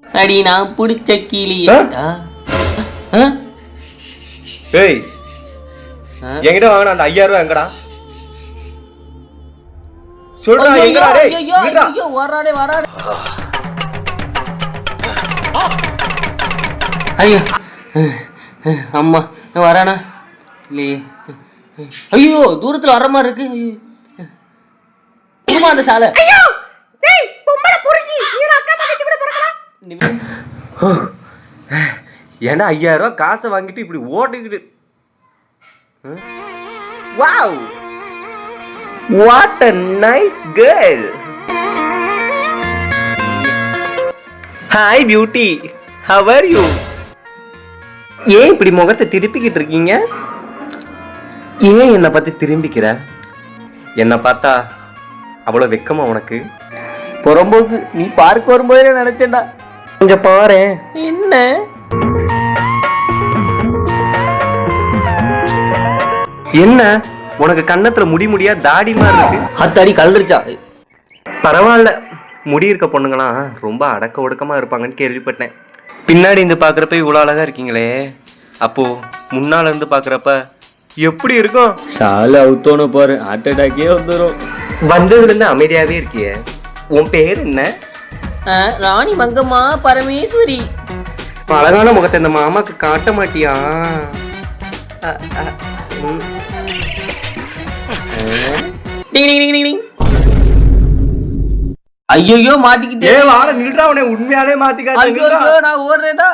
அடி நான் பிடிச்ச கிளி. ஏய் என்கிட்ட வாங்கின அந்த 5000 ரூபாய் எங்கடா சொல்றா? எங்கடா? டேய் ஐயோ வராடே வராடே. ஐயோ அம்மா வரானா இல்லையே. ஐயோ தூரத்துல வர மாதிரி இருக்கு. குடும்பம் அந்த சாலை. ஏன்னா 5000 ரூபாய் காசை வாங்கிட்டு இப்படி ஓட்டிக்கிட்டு. Wow what a nice girl. Hi beauty, how are you? ஏன் இப்படி முகத்தை திருப்பிக்கிட்டு இருக்கீங்க? ஏன் என்னை பத்தி திரும்பிக்கிற? என்னை பார்த்தா அவ்வளோ வெக்கமா உனக்கு? புறம்போக்கு நீ பார்க்க வரும்போதே நினைச்சேன்டா. கொஞ்சம் பாரு. என்ன என்ன உனக்கு கன்னத்துல முடியா தாடி மாதிரி இருக்கு? அத்தாடி கலந்துருச்சா? பரவாயில்ல, முடி இருக்க பொண்ணுங்களாம் ரொம்ப அடக்க ஒடுக்கமா இருப்பாங்கன்னு கேள்விப்பட்டேன். பின்னாடி இருந்து பாக்குறப்ப இவ்வளவு அழகா இருக்கீங்களே, அப்போ முன்னால இருந்து பாக்குறப்ப எப்படி இருக்கும்? சாலை அவுத்தோன்னு பாரு, ஹார்ட் அட்டாக்கே வந்துடும். வந்ததுல இருந்து அமைதியாவே இருக்கிய. உன் பேர் என்ன? ராணி மங்கம்மா பரமேஸ்வரி. அழகான முகத்தை இந்த மாமாக்கு காட்ட மாட்டியா? ஐயோ மாட்டிக்கிட்டே. வாழ நில்றா, உன்னை உண்மையாலே மாத்திக்காத. நான் ஓடுறேடா.